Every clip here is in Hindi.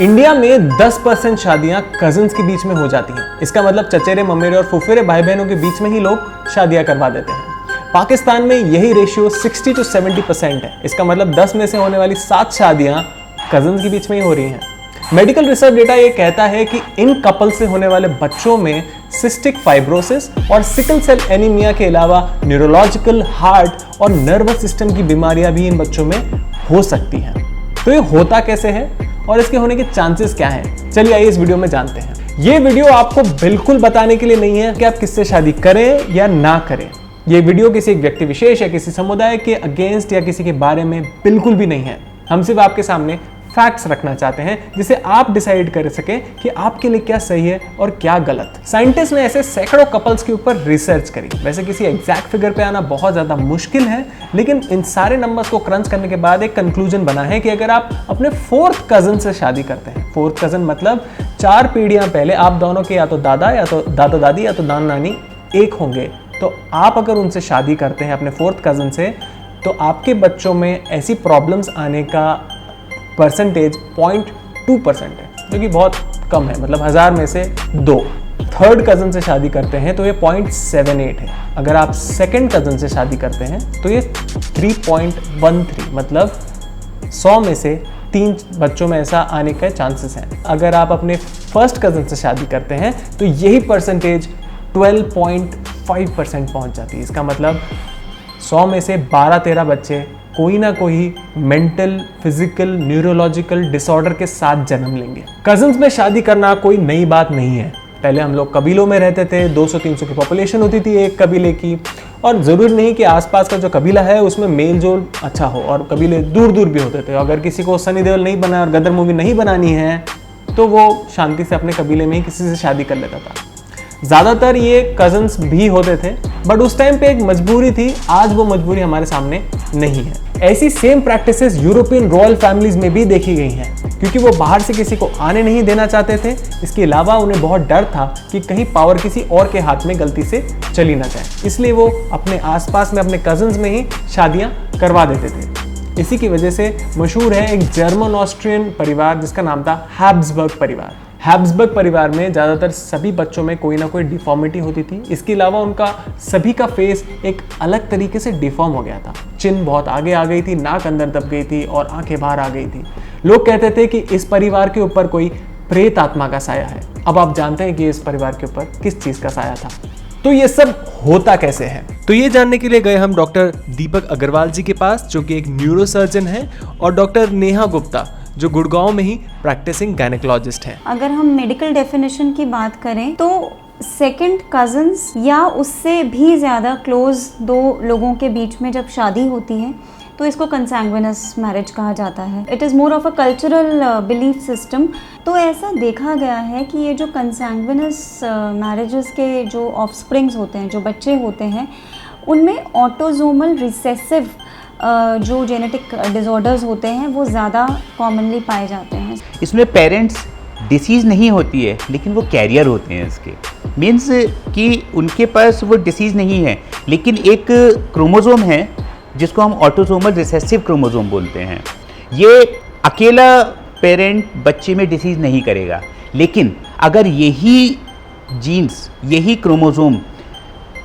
इंडिया में 10% शादियां कजिन्स के बीच में हो जाती हैं। इसका मतलब चचेरे ममेरे और फुफेरे भाई बहनों के बीच में ही लोग शादियां करवा देते हैं। पाकिस्तान में यही रेशियो 60 to 70% है। इसका मतलब 10 में से होने वाली 7 शादियां कजिन्स के बीच में ही हो रही हैं। मेडिकल रिसर्च डेटा ये कहता है कि इन कपल से होने वाले बच्चों में सिस्टिक फाइब्रोसिस और सिकल सेल एनीमिया के अलावा न्यूरोलॉजिकल, हार्ट और नर्वस सिस्टम की बीमारियां भी इन बच्चों में हो सकती हैं। तो ये होता कैसे है और इसके होने के चांसेस क्या हैं? चलिए आइए इस वीडियो में जानते हैं। ये वीडियो आपको बिल्कुल बताने के लिए नहीं है कि आप किससे शादी करें या ना करें। ये वीडियो किसी एक व्यक्ति विशेष या किसी समुदाय के अगेंस्ट या किसी के बारे में बिल्कुल भी नहीं है। हम सिर्फ आपके सामने फैक्ट्स रखना चाहते हैं जिसे आप डिसाइड कर सकें कि आपके लिए क्या सही है और क्या गलत। साइंटिस्ट ने ऐसे सैकड़ों कपल्स के ऊपर रिसर्च करी। वैसे किसी एग्जैक्ट फिगर पे आना बहुत ज्यादा मुश्किल है, लेकिन इन सारे नंबर्स को क्रंच करने के बाद एक कंक्लूजन बना है कि अगर आप अपने 4th कजन से शादी करते हैं, 4th कजन मतलब 4 पीढ़ियां पहले आप दोनों के या तो दादा या तो दादा दादी या तो दादा नानी एक होंगे, तो आप अगर उनसे शादी करते हैं अपने 4th कजन से, तो आपके बच्चों में ऐसी प्रॉब्लम्स आने का परसेंटेज 0.2% है, जो कि बहुत कम है। मतलब 1000 में से 2। 3rd कजन से शादी करते हैं तो ये 0.78 है। अगर आप 2nd कजन से शादी करते हैं तो ये 3.13, मतलब 100 में से 3 बच्चों में ऐसा आने के चांसेस हैं। अगर आप अपने 1st कजन से शादी करते हैं तो यही परसेंटेज 12.5% पहुंच जाती है। इसका मतलब 100 में से 12-13 बच्चे कोई ना कोई मेंटल, फिजिकल, न्यूरोलॉजिकल डिसऑर्डर के साथ जन्म लेंगे। कजिन्स में शादी करना कोई नई बात नहीं है। पहले हम लोग कबीलों में रहते थे, 200-300 की पॉपुलेशन होती थी एक कबीले की, और ज़रूरी नहीं कि आसपास का जो कबीला है उसमें मेल जोल अच्छा हो, और कबीले दूर दूर भी होते थे। अगर किसी को सनी देओल नहीं बना और गदर मूवी नहीं बनानी है तो वो शांति से अपने कबीले में ही किसी से शादी कर लेता था। ज़्यादातर ये कजन्स भी होते थे, बट उस टाइम पे एक मजबूरी थी। आज वो मजबूरी हमारे सामने नहीं है। ऐसी same practices European royal families में भी देखी गई हैं, क्योंकि वो बाहर से किसी को आने नहीं देना चाहते थे। इसके अलावा उन्हें बहुत डर था कि कहीं पावर किसी और के हाथ में गलती से चली ना जाए, इसलिए वो अपने आसपास में अपने कजन्स में ही शादियां करवा देते थे। इसी की वजह से मशहूर है एक जर्मन ऑस्ट्रियन परिवार जिसका नाम था हैब्सबर्ग परिवार। हैब्सबर्ग परिवार में ज़्यादातर सभी बच्चों में कोई ना कोई डिफॉर्मिटी होती थी। इसके अलावा उनका सभी का फेस एक अलग तरीके से डिफॉर्म हो गया था। चिन बहुत आगे आ गई थी, नाक अंदर दब गई थी और आंखें बाहर आ गई थी। लोग कहते थे कि इस परिवार के ऊपर कोई प्रेत आत्मा का साया है। अब आप जानते हैं कि इस परिवार के ऊपर किस चीज़ का साया था। तो ये सब होता कैसे है? तो ये जानने के लिए गए हम डॉक्टर दीपक अग्रवाल जी के पास, जो कि एक न्यूरोसर्जन है, और डॉक्टर नेहा गुप्ता, जो गुड़गांव में ही प्रैक्टिसिंग गायनेकोलॉजिस्ट हैं। अगर हम मेडिकल डेफिनेशन की बात करें तो 2nd कजन्स या उससे भी ज़्यादा क्लोज 2 लोगों के बीच में जब शादी होती है तो इसको कंसैंग्विनस मैरिज कहा जाता है। It is more of a cultural belief system. तो ऐसा देखा गया है कि ये जो कंसैंग्विनस मैरिजेस के जो ऑफस्प्रिंग्स होते हैं, जो बच्चे होते हैं, उनमें ऑटोजोमल रिसेसिव जो जेनेटिक डिसऑर्डर्स होते हैं वो ज़्यादा कॉमनली पाए जाते हैं। इसमें पेरेंट्स डिसीज़ नहीं होती है, लेकिन वो कैरियर होते हैं इसके। मीन्स कि उनके पास वो डिसीज़ नहीं है, लेकिन एक क्रोमोसोम है जिसको हम ऑटोसोमल रिसेसिव क्रोमोसोम बोलते हैं। ये अकेला पेरेंट बच्चे में डिसीज़ नहीं करेगा, लेकिन अगर यही जीन्स, यही क्रोमोसोम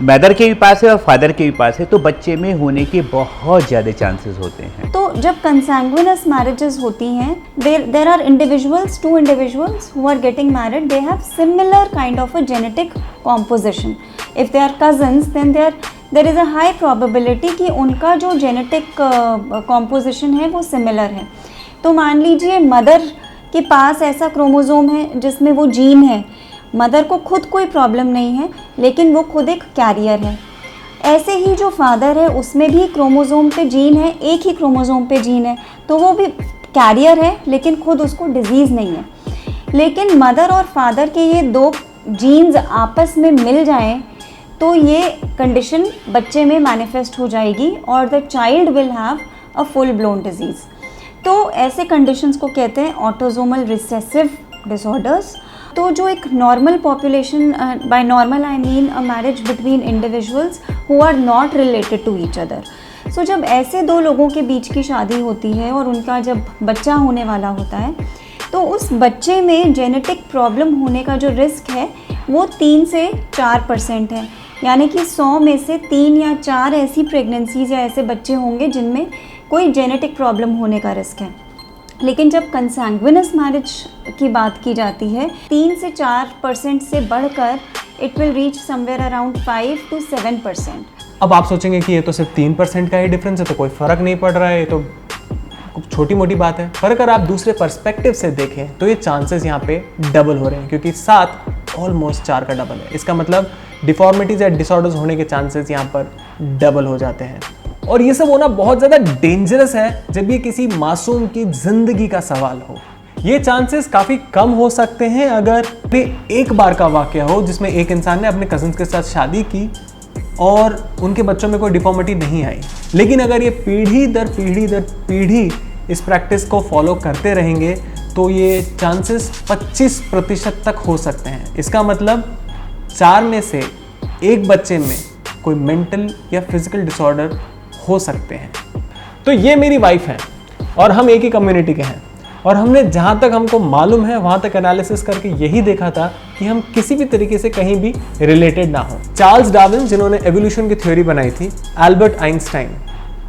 मदर के भी पास है और फादर के भी पास है, तो बच्चे में होने के बहुत ज़्यादा चांसेस होते हैं। तो जब कंसैंग्विनस मैरिजेस होती हैं, there are individuals, 2 individuals who are getting married, they have similar kind of a genetic composition. If they are cousins then there is a high probability कि उनका जो जेनेटिक कॉम्पोजिशन है वो सिमिलर है। तो मान लीजिए मदर के पास ऐसा क्रोमोसोम है जिसमें वो जीन है, मदर को खुद कोई प्रॉब्लम नहीं है, लेकिन वो खुद एक कैरियर है। ऐसे ही जो फादर है उसमें भी क्रोमोसोम पे जीन है, एक ही क्रोमोसोम पे जीन है, तो वो भी कैरियर है, लेकिन खुद उसको डिजीज़ नहीं है। लेकिन मदर और फादर के ये 2 जीन्स आपस में मिल जाएं तो ये कंडीशन बच्चे में मैनिफेस्ट हो जाएगी और the child will have a full blown disease. तो ऐसे कंडीशंस को कहते हैं ऑटोसोमल रिसेसिव डिसऑर्डर्स। तो जो एक normal population, by normal I mean a marriage between individuals who are not related to each other. So जब ऐसे 2 लोगों के बीच की शादी होती है और उनका जब बच्चा होने वाला होता है तो उस बच्चे में जेनेटिक प्रॉब्लम होने का जो रिस्क है वो 3 से 4% है। यानी कि 100 में से 3 या 4 ऐसी प्रेगनेंसीज या ऐसे बच्चे होंगे जिनमें कोई जेनेटिक प्रॉब्लम होने का रिस्क है। लेकिन जब कंसैंग्विनस मैरिज की बात की जाती है 3 से 4% से बढ़कर it will reach somewhere around 5 to 7%। अब आप सोचेंगे कि ये तो सिर्फ 3% का ही डिफरेंस है, तो कोई फ़र्क नहीं पड़ रहा है, ये तो छोटी मोटी बात है। पर अगर आप दूसरे पर्सपेक्टिव से देखें तो ये चांसेस यहाँ पे डबल हो रहे हैं, क्योंकि 7 ऑलमोस्ट 4 का डबल है। इसका मतलब डिफॉर्मिटीज या डिसऑर्डर्स होने के चांसेस यहाँ पर डबल हो जाते हैं। और ये सब होना बहुत ज़्यादा डेंजरस है जब ये किसी मासूम की ज़िंदगी का सवाल हो। ये चांसेस काफ़ी कम हो सकते हैं अगर एक बार का वाक़या हो जिसमें एक इंसान ने अपने कज़न्स के साथ शादी की और उनके बच्चों में कोई डिफॉर्मिटी नहीं आई। लेकिन अगर ये पीढ़ी दर पीढ़ी इस प्रैक्टिस को फॉलो करते रहेंगे तो ये चांसेस 25% तक हो सकते हैं। इसका मतलब 4 में से 1 बच्चे में कोई मेंटल या फिजिकल डिसऑर्डर हो सकते हैं। तो ये मेरी वाइफ है और हम एक ही कम्युनिटी के हैं, और हमने जहाँ तक हमको मालूम है वहाँ तक एनालिसिस करके यही देखा था कि हम किसी भी तरीके से कहीं भी रिलेटेड ना हो। चार्ल्स डार्विन जिन्होंने एवोल्यूशन की थ्योरी बनाई थी, अल्बर्ट आइंस्टाइन,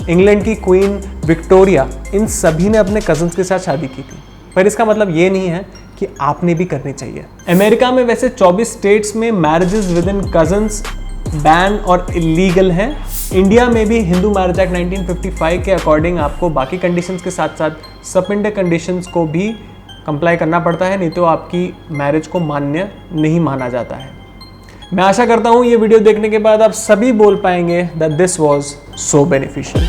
इंग्लैंड की क्वीन विक्टोरिया, इन सभी ने अपने कजन्स के साथ शादी की थी। पर इसका मतलब ये नहीं है कि आपने भी करनी चाहिए। अमेरिका में वैसे 24 स्टेट्स में marriages with in cousins ban और इलीगल हैं। इंडिया में भी हिंदू मैरिज एक्ट 1955 के अकॉर्डिंग आपको बाकी कंडीशंस के साथ साथ सपिंडे कंडीशंस को भी कंप्लाई करना पड़ता है, नहीं तो आपकी मैरिज को मान्य नहीं माना जाता है। मैं आशा करता हूँ ये वीडियो देखने के बाद आप सभी बोल पाएंगे that this was so beneficial.